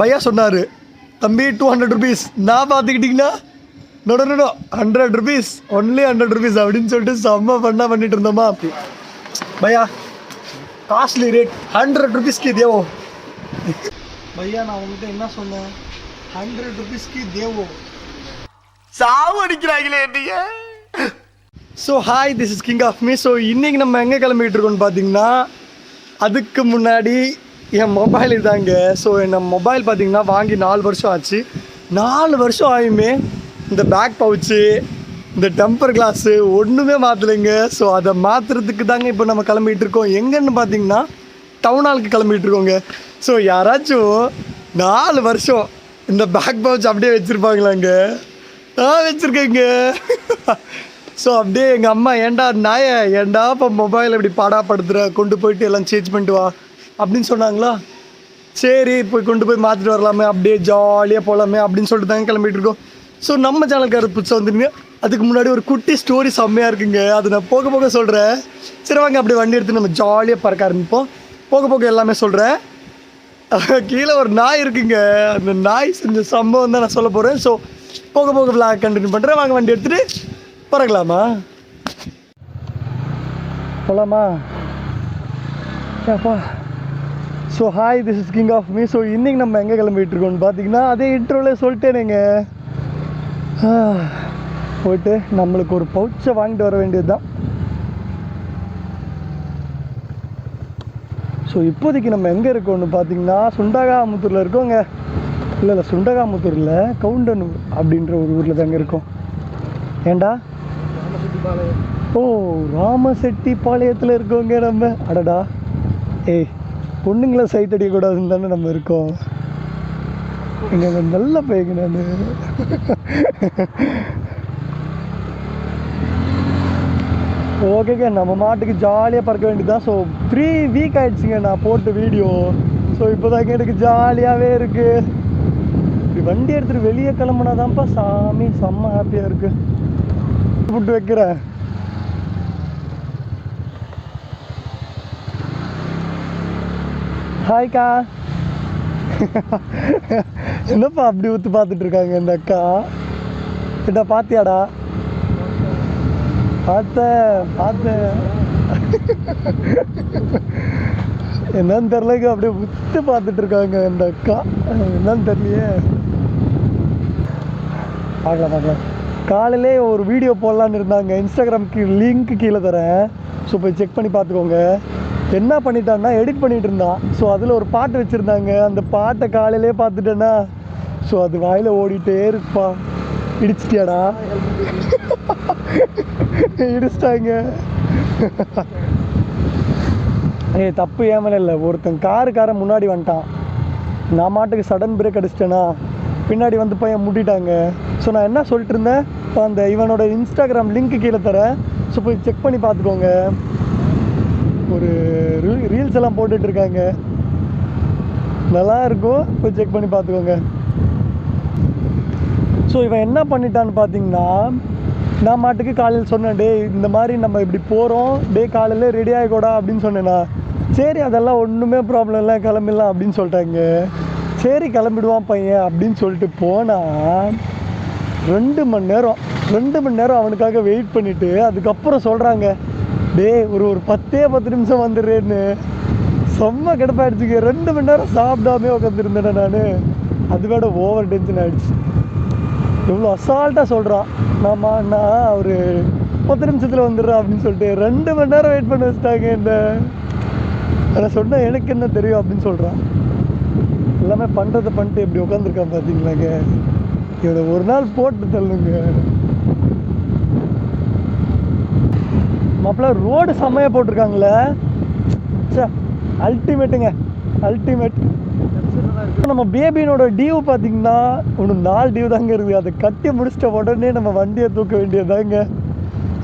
பையா சொன்னார், தம்பி 200 ருபீஸ். நான் பார்த்துக்கிட்டிங்கன்னா நோ 100 ருபீஸ், ஒன்லி 100 ருபீஸ் அப்படின்னு சொல்லிட்டு செம்ம பண்ணிட்டு இருந்தோமா. பையா காஸ்ட்லி ரேட், 100 ருபீஸ்க்கு தேவோ. பையா நான் உங்ககிட்ட என்ன சொன்னேன், 100 ருபீஸ்க்கு தேவோ. சாவு அடிக்கிறாங்களே நீங்க. So hi, this is king of me. So இன்றைக்கி நம்ம எங்கே கிளம்பிகிட்டு இருக்கோம்னு பார்த்தீங்கன்னா, அதுக்கு முன்னாடி என் மொபைல் இதாங்க. ஸோ என் மொபைல் பார்த்தீங்கன்னா வாங்கி 4 வருஷம் ஆச்சு. 4 வருஷம் ஆகியுமே இந்த பேக் பவுச்சு, இந்த டெம்பர் கிளாஸு ஒன்றுமே மாற்றலைங்க. ஸோ அதை மாற்றுறதுக்கு தாங்க இப்போ நம்ம கிளம்பிகிட்டு இருக்கோம். எங்கன்னு பார்த்தீங்கன்னா டவுன் ஹாலுக்கு கிளம்பிகிட்டு இருக்கோங்க. ஸோ யாராச்சும் 4 வருஷம் இந்த பேக் பவுச் அப்படியே வச்சுருப்பாங்களாங்க? நான் வச்சுருக்கேங்க. ஸோ அப்படியே எங்கள் அம்மா, ஏன்டா இப்போ மொபைல் இப்படி பாடாப்படுத்துகிற, கொண்டு போயிட்டு எல்லாம் சேஞ்ச் பண்ணிட்டு வா அப்படின்னு சொன்னாங்களா. சரி போய் கொண்டு போய் மாற்றிட்டு வரலாமே, அப்படியே ஜாலியாக போகலாமே அப்படின்னு சொல்லிட்டு தாங்க கிளம்பிட்டு இருக்கோம். ஸோ நம்ம சேனலுக்கு புதுசாக வந்துடுங்க. அதுக்கு முன்னாடி ஒரு குட்டி ஸ்டோரி செம்மையாக இருக்குங்க, அது நான் போக போக சொல்கிறேன். சரி வாங்க அப்படியே வண்டி எடுத்து நம்ம ஜாலியாக பறக்க ஆரம்பிப்போம். போக போக எல்லாமே சொல்கிறேன். கீழே ஒரு நாய் இருக்குங்க, அந்த நாய் செஞ்ச சம்பவம் தான் நான் சொல்ல போகிறேன். ஸோ போக போக விளாக் கண்டினியூ பண்ணுறேன். வாங்க வண்டி எடுத்துகிட்டு பறக்கலாமா, போகலாமா? அப்பா. So hi, this is king of me. So இன்றைக்கி நம்ம எங்கே கிளம்பிகிட்டு இருக்கோம்னு பார்த்தீங்கன்னா, அதே இன்ட்ரோவில் சொல்லிட்டேனேங்க. போயிட்டு நம்மளுக்கு ஒரு பவுச்சை வாங்கிட்டு வர வேண்டியது தான். ஸோ இப்போதைக்கு நம்ம எங்கே இருக்கோம்னு பார்த்தீங்கன்னா, சுண்டகாமுத்தூரில் இருக்கோங்க. இல்லை சுண்டகாமுத்தூரில் கவுண்டனூர் அப்படின்ற ஒரு ஊரில் தாங்க இருக்கோம். ஏண்டா? ஓ, ராமசெட்டிப்பாளையத்தில் இருக்கோங்க நம்ம. அடடா, ஏய் பொண்ணுங்களை சைட் அடிக்கக்கூடாதுன்னு தானே நம்ம இருக்கோம். இங்கே நல்ல பையங்க நான். ஓகேங்க, நம்ம மாட்டுக்கு ஜாலியாக பறக்க வேண்டியதுதான். ஸோ 3 வீக் ஆகிடுச்சிங்க நான் போட்டு வீடியோ. ஸோ இப்போ தாங்க எனக்கு ஜாலியாகவே இருக்குது. இப்படி வண்டி எடுத்துகிட்டு வெளியே கிளம்புனா தான்ப்பா சாமி செம்ம ஹாப்பியாக இருக்குது. ஃபுட்டு வைக்கிறேன். ஹாய்க்கா. என்னப்பா அப்படி ஊற்று பார்த்துட்டு இருக்காங்க இந்த அக்கா? என்ன பார்த்தியாடா? பார்த்தேன். என்னன்னு தெரிலங்க, அப்படியே உத்து பார்த்துட்டு இருக்காங்க இந்த அக்கா. என்னன்னு தெரியலையே. பார்க்கலாம். காலையிலே ஒரு வீடியோ போடலான்னு இருந்தாங்க, இன்ஸ்டாகிராமுக்கு லிங்க் கீழே தரேன். ஸோ போய் செக் பண்ணி பார்த்துக்கோங்க. என்ன பண்ணிட்டான்னா, எடிட் பண்ணிகிட்டு இருந்தான். ஸோ அதில் ஒரு பாட்டு வச்சுருந்தாங்க, அந்த பாட்டை காலையிலே பார்த்துட்டேன்னா ஸோ அது வாயில் ஓடிட்டே இருப்பா. இடிச்சிட்டியாடா? இடிச்சிட்டாங்க. தப்பு ஏமல இல்லை, ஒருத்தன் காருக்காரன் முன்னாடி வந்துட்டான். நான் மாட்டுக்கு சடன் பிரேக் அடிச்சிட்டேன்னா பின்னாடி வந்து பையன் முட்டிட்டாங்க. ஸோ நான் என்ன சொல்லிட்டு இருந்தேன், இப்போ அந்த இவனோட இன்ஸ்டாகிராம் லிங்க் கீழே தரேன். ஸோ போய் செக் பண்ணி பார்த்துக்கோங்க. ஒரு ரீல்ஸ் எல்லாம் போட்டுட்ருக்காங்க, நல்லா இருக்கும், போய் செக் பண்ணி பார்த்துக்கோங்க. ஸோ இவன் என்ன பண்ணிட்டான்னு பார்த்தீங்கன்னா, நான் மாட்டுக்கு காலையில் சொன்னேன், டே இந்த மாதிரி நம்ம இப்படி போகிறோம், டே காலையில் ரெடி ஆகிக்கூடா அப்படின்னு சொன்னேன்னா, சரி அதெல்லாம் ஒன்றுமே ப்ராப்ளம் இல்லை, கிளம்பிடலாம் அப்படின்னு சொல்லிட்டாங்க. சரி கிளம்பிடுவான் பையன் அப்படின்னு சொல்லிட்டு போனால் 2 மணி நேரம் அவனுக்காக வெயிட் பண்ணிவிட்டு அதுக்கப்புறம் சொல்கிறாங்க, டே ஒரு 10 நிமிஷம் வந்துடுறேன்னு. செம்ம கடுப்பாயிடுச்சுங்க. 2 மணி நேரம் சாப்பிடாமே உட்காந்துருந்தேன் நான். அது விட ஓவர் டென்ஷன் ஆகிடுச்சு. எவ்வளோ அசால்ட்டாக சொல்கிறான், நான் ஒரு 10 நிமிஷத்தில் வந்துடுறேன் அப்படின்னு சொல்லிட்டு 2 மணி நேரம் வெயிட் பண்ண வச்சுட்டாங்க. இந்த அதை சொன்னால் எனக்கு என்ன தெரியும் அப்படின்னு சொல்கிறான். எல்லாமே பண்ணுறதை பண்ணிட்டு எப்படி உட்காந்துருக்கான் பார்த்தீங்களாங்க. இவனை ஒரு நாள் போட்டு தள்ளுங்க. மாப்பிள்ள ரோடு செம்மையாக போட்டிருக்காங்களே, அல்டிமேட்டுங்க, அல்டிமேட். நம்ம பேபினோட டியூ பார்த்தீங்கன்னா ஒன்று 4 டியூ தாங்க இருக்குது. அதை கட்டி முடிச்சிட்ட உடனே நம்ம வண்டியை தூக்க வேண்டியதாங்க.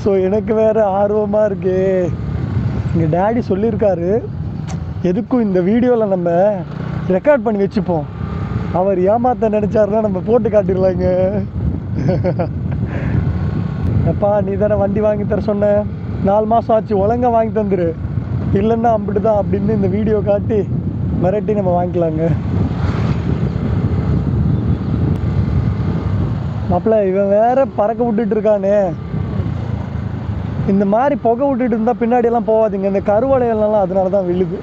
ஸோ எனக்கு வேறு ஆர்வமாக இருக்கு. எங்கள் டேடி சொல்லியிருக்காரு, எதுக்கும் இந்த வீடியோவில் நம்ம ரெக்கார்ட் பண்ணி வச்சுப்போம், அவர் ஏமாத்த நினச்சாருன்னா நம்ம போட்டு காட்டிடலாங்க. எப்பா நீ தானே வண்டி வாங்கி தர சொன்ன, 4 மாதம் ஆச்சு, ஒழுங்கா வாங்கி தந்துரு, இல்லைன்னா அப்படி தான் அப்படின்னு இந்த வீடியோ காட்டி மிரட்டி நம்ம வாங்கிக்கலாங்க. மாப்பிள்ள இவன் வேற பறக்க விட்டுட்டு இருக்கானே. இந்த மாதிரி புகை விட்டுட்டு இருந்தால் பின்னாடி எல்லாம் போகாதீங்க. இந்த கருவளையெல்லாம் அதனால தான் விழுது.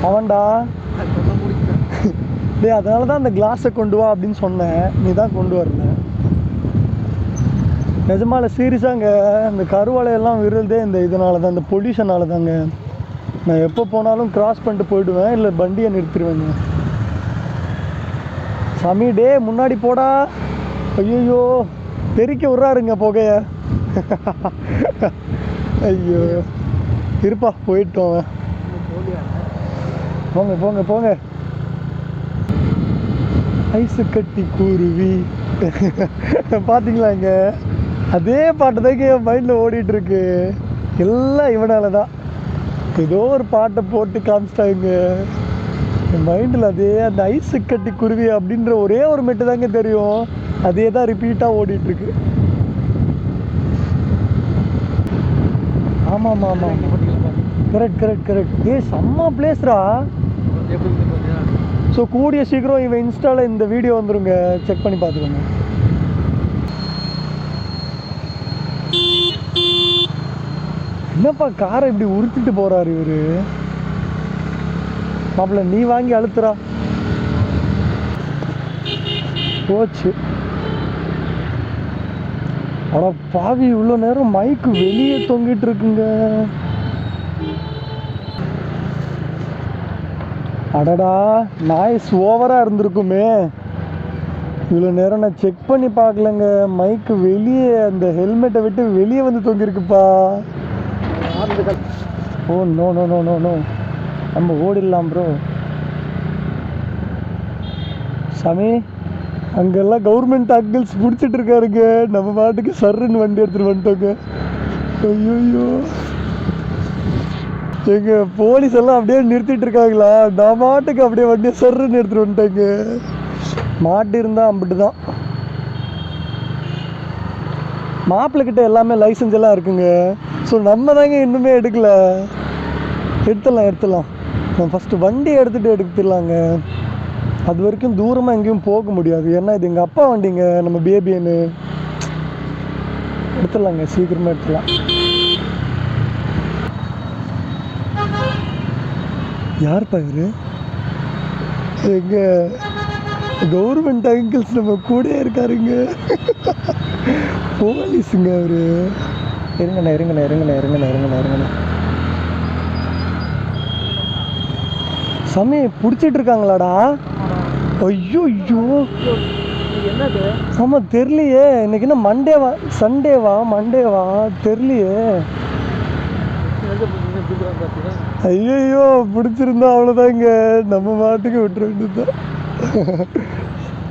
அவன்டா டே, அதனால தான் அந்த கிளாஸை கொண்டு வா அப்படின்னு சொன்னேன். நீ தான் கொண்டு வரல. நிஜமால சீரியஸாங்க இந்த கருவளையெல்லாம் விழுதே இந்த இதனால தான், இந்த பொல்யூஷனால தாங்க. நான் எப்போ போனாலும் கிராஸ் பண்ணிட்டு போயிடுவேன், இல்லை வண்டியை நிறுத்திடுவேங்க. சாமி டே முன்னாடி போடா. ஐயோ தெறிக்க விட்றாருங்க புகைய. ஐயோ இருப்பா போயிட்டோம். போங்க போங்க போங்க. ஐஸு கட்டி குருவி பார்த்தீங்களாங்க, அதே பாட்டு தாங்க என் மைண்டில் ஓடிட்டுருக்கு. எல்லாம் இவனால தான். ஏதோ ஒரு பாட்டை போட்டு காமிச்சிட்டாங்க என் மைண்டில். அதே அந்த ஐஸு கட்டி குருவி அப்படின்ற ஒரே ஒரு மெட்டு தாங்க தெரியும். அதே தான் ரிப்பீட்டாக ஓடிட்டுருக்கு. ஆமாம் ஆமாம் கரெக்ட் கரெக்ட் கரெக்ட். ஏ செம்ம பிளேஸ்ரா. ஸோ கூடிய சீக்கிரம் இவன் இன்ஸ்டாவில் இந்த வீடியோ வந்துருங்க, செக் பண்ணி பார்த்துக்கோங்க. என்னப்பா காரை இப்படி உறுத்திட்டு போகிறாரு இவர். மாப்பிள்ள நீ வாங்கி அழுத்துறா. போச்சு. அட பாவி, இவ்வளோ நேரம் மைக்கு வெளியே தொங்கிட்டு இருக்குங்க. அடடா நாய்ஸ் ஓவராக இருந்திருக்குமே. இவ்வளோ நேரம் நான் செக் பண்ணி பார்க்கலங்க. மைக்கு வெளியே அந்த ஹெல்மெட்டை விட்டு வெளியே வந்து தொங்கியிருக்குப்பா. Oh no no no no no, நம்ம ஓடிடலாம் ப்ரோ. சாமி அங்கெல்லாம் கவர்மெண்ட் அங்கிள்ஸ் பிடிச்சிட்டு இருக்காருங்க. நம்ம பாட்டுக்கு சர்ன்னு வண்டி எடுத்துகிட்டு வந்துட்டோங்க. ஐயோ எங்க போலீஸ் எல்லாம் அப்படியே நிறுத்திட்டு இருக்காங்களா, நான் மாட்டுக்கு அப்படியே வண்டியை சர்ன்னு எடுத்துகிட்டு வந்துட்டேங்க. மாட்டு இருந்தால் அம்பிட்டு தான். மாப்பிள்ளைக்கிட்ட எல்லாமே லைசன்ஸ் எல்லாம் இருக்குங்க. ஸோ நம்ம தாங்க இன்னுமே எடுக்கல. எடுத்துடலாம். நான் ஃபஸ்ட்டு வண்டி எடுத்துடலாங்க. அது வரைக்கும் தூரமாக எங்கேயும் போக முடியாது. ஏன்னா இது எங்கள் அப்பா வண்டிங்க, நம்ம பேபின்னு. எடுத்துடலாங்க, சீக்கிரமாக எடுத்துடலாம். யார்ப்பா இவரு? எங்க கவர்மெண்ட் அங்கிள்ஸ் நம்ம கூட இருக்காருங்க. போலீஸுங்க அவரு. இருங்கண்ணா. சாமி பிடிச்சிட்டு இருக்காங்களாடா? ஐயோ என்னது? ஆமாம் தெரியலையே. இன்னைக்கு என்ன மண்டேவா சண்டேவா தெரியலையே. ஐயோ பிடிச்சிருந்தா அவ்வளோதாங்க, நம்ம மாட்டுக்கு விட்டுற வேண்டியதுதான்.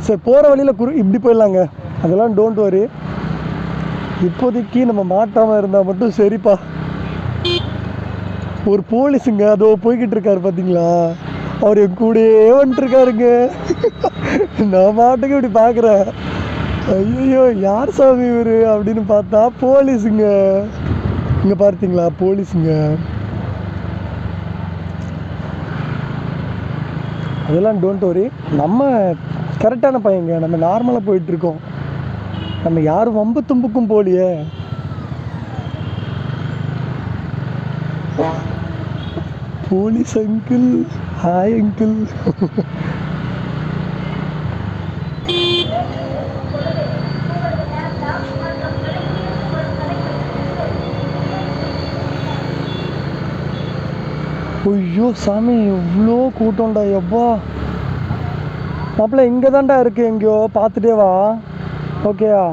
சரி போகிற வழியில் இப்படி போயிடலாங்க. அதெல்லாம் டோன்ட் வரி. இப்போதைக்கு நம்ம மாட்டாமல் இருந்தால் மட்டும் சரிப்பா. ஒரு போலீஸுங்க அதோ போய்கிட்டு இருக்காரு பார்த்தீங்களா, அவர் என் கூடயே வந்துட்டுருக்காருங்க. நான் மாட்டுக்கு இப்படி பார்க்குறேன். ஐயோ யார் சாமி இவர் அப்படின்னு பார்த்தா போலீஸுங்க. இங்கே பார்த்தீங்களா போலீஸுங்க. அதெல்லாம் டோன்ட் வரி, நம்ம கரெக்டான பையங்க. நம்ம நார்மலாக போயிட்டுருக்கோம். நம்ம யாரும் வம்பு தும்புக்கும் போலியே. Police uncle, hi uncle. ஐயோ சாமி இவ்வளோ கூட்டம்டா எப்பா. மாப்பிள்ள இங்கே தான்டா இருக்கு, எங்கேயோ பார்த்துட்டே வா. ஓகேயா?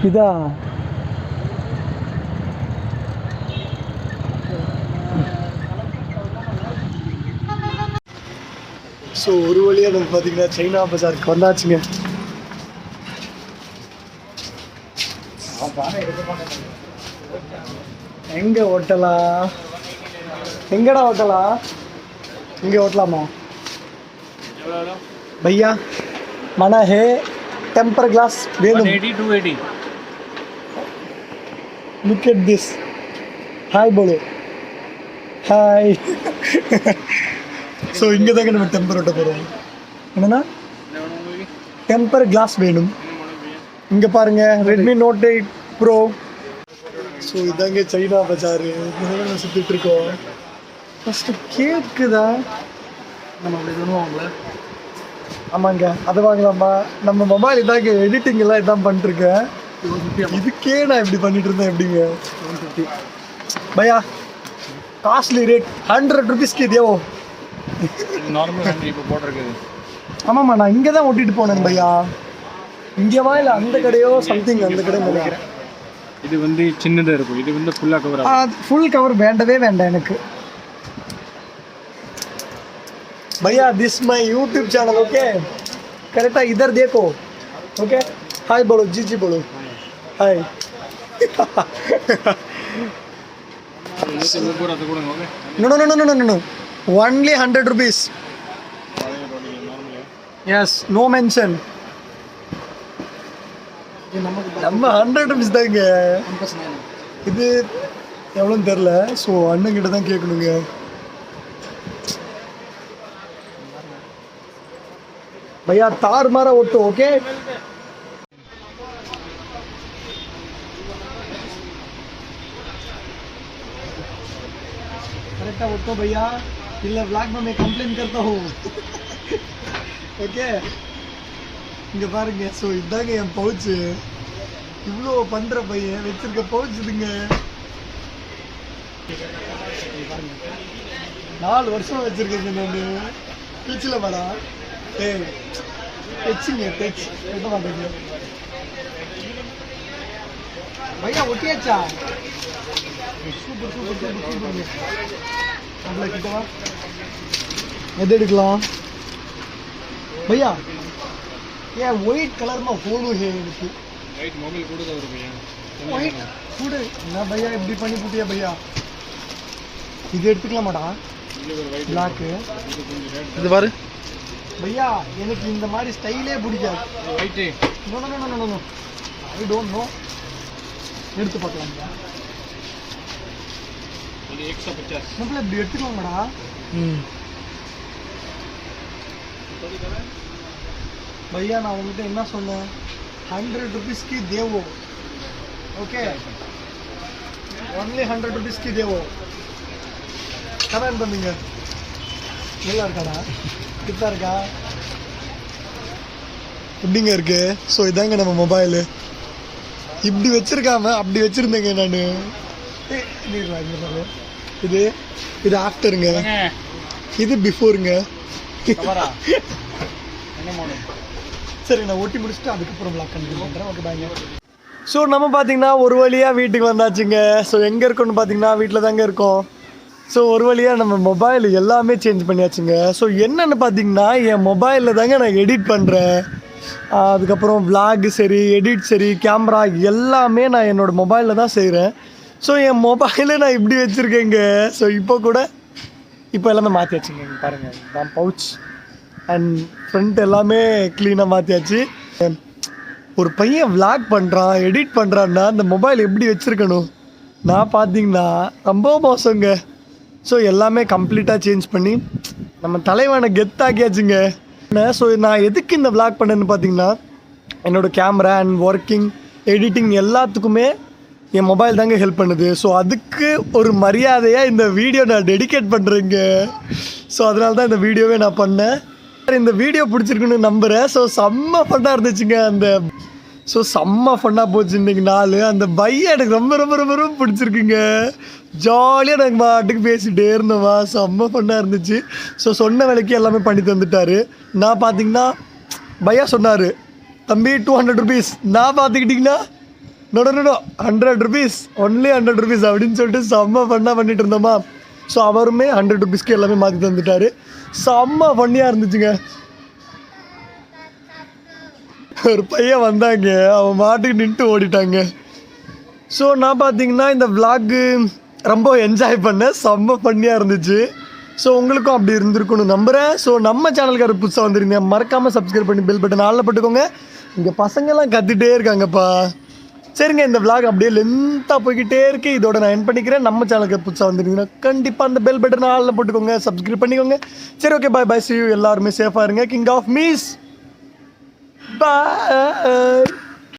இதா ஸோ ஒரு வழியாக நம்ம பார்த்தீங்கன்னா சைனா பஜாருக்கு வந்தாச்சுங்க. எங்கே ஓட்டலாம்? எங்கடா ஓட்டலாம்? இங்கே ஓட்டலாமா भैया? मना है टेम्पर ग्लास वेलुम 280. Look at this. हाय बोलो हाय. ஸோ இங்கே தாங்க நம்ம டெம்பர் ஓட்ட போகிறோம். என்னன்னா டெம்பர் கிளாஸ் வேணும். இங்கே பாருங்க, ரெட்மி நோட் 8 ப்ரோ. ஸோ இதாங்க சைனா பஜாரு, இதெல்லாம் சுற்றிட்டு இருக்கோம். ஃபஸ்ட்டு கேக்கு தான் நம்ம அப்படி பண்ணுவாங்களே. ஆமாங்க, அது வாங்கலாமா? நம்ம மொபைல் இதாங்க எடிட்டிங் எல்லாம் இதான் பண்ணிட்டுருக்கேன். இதுக்கே நான் இப்படி பண்ணிட்டு இருந்தேன். எப்படிங்க 150 பையா? காஸ்ட்லி ரேட் 100 ருபீஸ்க்கு இதேவோ நார்மல் ஹேண்ட் இப்போ போட்டிருக்குது. ஆமாம்மா, நான் இங்கே தான் ஓட்டிட்டு போனேன் பையா. இங்கேவா இல்லை அந்த கடையோ சம்திங், அந்த கடை நினைக்கிறேன். இது வந்து சின்னதாக இருக்கும், இது வந்து ஃபுல்லாக கவர் ஆகும். ஃபுல் கவர் வேண்டவே வேண்டாம் எனக்கு भैया. This my YouTube channel, okay? करेक्टा इधर देखो, ओके? हाय बोलो, जी जी बोलो, हाय. No no no no no no no, only 100 rupees. Yes, no mention. நம்ம 100 rupees தாங்க. இது எவ்வளோன்னு தெரில, ஸோ அண்ணன் கிட்ட தான் கேட்கணுங்க. भैया तार मारा ओटो, ओके? करेक्टा ओटो भैया, इल्ला व्लॉग में मैं कंप्लेन करता हूँ. ओके, இங்கே பாருங்க. ஸோ இதாங்க என் பவுச்சு. இவ்வளோ பண்ணுற பையன் வச்சிருக்க பவுச் இதுங்க. 4 வருஷம் வச்சிருக்கேங்க நான். பீச்சில் வாடா. ஏய் டச்சுங்க, டச் எட்ட மாட்டேங்க பையா. ஒட்டியாச்சா? Super super super super. நம்மள கிட்டவா எது எடுக்கலாம் भैया? ये ஒயிட் கலர் में होलू है इनकी. वाइट मोबाइल கூட தான் வரும் भैया. ஒயிட் கூட என்ன भैया இப்படி பண்ணி புட்டியா भैया? இது எடுத்துக்கலாமாடா? இது ஒரு ஒயிட் black. இது பாரு भैया, எனக்கு இந்த மாதிரி ஸ்டைலே பிடிக்காது. White. No no no no no, I don't know. எடுத்து பார்க்கலாம். இது 150. நம்மள இப்படி எடுத்துக்கலாமாடா? भैया நான் உங்ககிட்ட என்ன சொன்னேன்? 100 रुपीस की देवो, ओके? ओनली 100 रुपीस की देवो. கமெண்ட் பண்ணுங்க. நல்லா இருக்காடா? கிட்டா இருக்கா? எப்படிங்க இருக்கு? ஸோ இதாங்க நம்ம மொபைலு. இப்படி வச்சிருக்காம அப்படி வச்சிருந்தேங்க நான். இது இது ஆஃப்டருங்க, இது பிஃபோருங்க. சரி, நான் ஒட்டி முடிச்சுட்டு அதுக்கப்புறம் பிளாக் கண்டினியூ பண்ணுறேன். ஓகே, பாய்ங்க. ஸோ நம்ம பார்த்தீங்கன்னா ஒரு வழியாக வீட்டுக்கு வந்தாச்சுங்க. ஸோ எங்கே இருக்கோன்னு பார்த்தீங்கன்னா வீட்டில் தாங்க இருக்கோம். ஸோ ஒரு வழியாக நம்ம மொபைல் எல்லாமே சேஞ்ச் பண்ணியாச்சுங்க. ஸோ என்னென்னு பார்த்தீங்கன்னா என் மொபைலில் தாங்க நான் எடிட் பண்ணுறேன். அதுக்கப்புறம் விளாக் சரி, எடிட் சரி, கேமரா எல்லாமே நான் என்னோடய மொபைலில் தான் செய்கிறேன். ஸோ என் மொபைலை நான் இப்படி வச்சுருக்கேங்க. ஸோ இப்போ எல்லாமே மாற்றியாச்சுங்க. பாருங்கள், நான் பவுச் அண்ட் ஃப்ரண்ட் எல்லாமே க்ளீனாக மாற்றியாச்சு. ஒரு பையன் விளாக் பண்ணுறான், எடிட் பண்ணுறான்னா அந்த மொபைல் எப்படி வச்சுருக்கணும்? நான் பார்த்தீங்கன்னா ரொம்ப மோசங்க. ஸோ எல்லாமே கம்ப்ளீட்டாக சேஞ்ச் பண்ணி நம்ம தலைவனை கெத்தாக்கியாச்சுங்க. ஸோ நான் எதுக்கு இந்த விளாக் பண்ணேன்னு பார்த்தீங்கன்னா என்னோடய கேமரா அண்ட் ஒர்க்கிங் எடிட்டிங் எல்லாத்துக்குமே என் மொபைல் தாங்க ஹெல்ப் பண்ணுது. ஸோ அதுக்கு ஒரு மரியாதையாக இந்த வீடியோ நான் டெடிகேட் பண்ணுறேங்க. ஸோ அதனால தான் இந்த வீடியோவே நான் பண்ணேன். இந்த வீடியோ பிடிச்சிருக்குன்னு நம்புகிறேன். ஸோ செம்ம ஃபன்னாக இருந்துச்சுங்க. செம்ம ஃபன்னாக போச்சு இன்றைக்கி நாள். அந்த பையை எனக்கு ரொம்ப ரொம்ப ரொம்ப ரொம்ப பிடிச்சிருக்குங்க. ஜாலியாக நாங்கள் பாட்டுக்கு பேசிகிட்டே இருந்தோம்மா. செம்ம ஃபன்னாக இருந்துச்சு. ஸோ சொன்ன வேலைக்கு எல்லாமே பண்ணி தந்துட்டார். நான் பார்த்தீங்கன்னா பையா சொன்னார், தம்பி 200 ருபீஸ். நான் பார்த்துக்கிட்டிங்கன்னா நோ 100 ருபீஸ், ஒன்லி 100 ருபீஸ் அப்படின்னு சொல்லிட்டு செம்ம ஃபன்னாக பண்ணிட்டு இருந்தோமா. ஸோ அவருமே 100 ருபீஸ்க்கு எல்லாமே மாற்றி தந்துட்டார். செம்ம ஃபன்னியாக இருந்துச்சுங்க. ஒரு பையன் வந்தாங்க, அவன் மாட்டுக்கு நின்று ஓடிட்டாங்க. ஸோ நான் பார்த்தீங்கன்னா இந்த விளாகு ரொம்ப என்ஜாய் பண்ணேன். செம்ம ஃபன்னியாக இருந்துச்சு. ஸோ உங்களுக்கும் அப்படி இருந்திருக்குன்னு நம்புகிறேன். ஸோ நம்ம சேனலுக்கு புதுசாக வந்துருந்தேன், மறக்காமல் சப்ஸ்கிரைப் பண்ணி பெல் பட்டன் ஆளில் போட்டுக்கோங்க. இங்கே பசங்கள்லாம் கத்திட்டே இருக்காங்கப்பா. சரிங்க, இந்த விளாக் அப்படியே லென்த்தாக போய்கிட்டே இருக்குது. இதோட நான் என் பண்ணிக்கிறேன். நம்ம சேனலுக்கு புதுசாக வந்துருந்தீங்கன்னா கண்டிப்பாக அந்த பெல் பட்டன் ஆளில் போட்டுக்கோங்க, சப்ஸ்கிரைப் பண்ணிக்கோங்க. சரி, okay, bye bye. See you. எல்லாருமே சேஃபாக இருங்க. King of mees bye.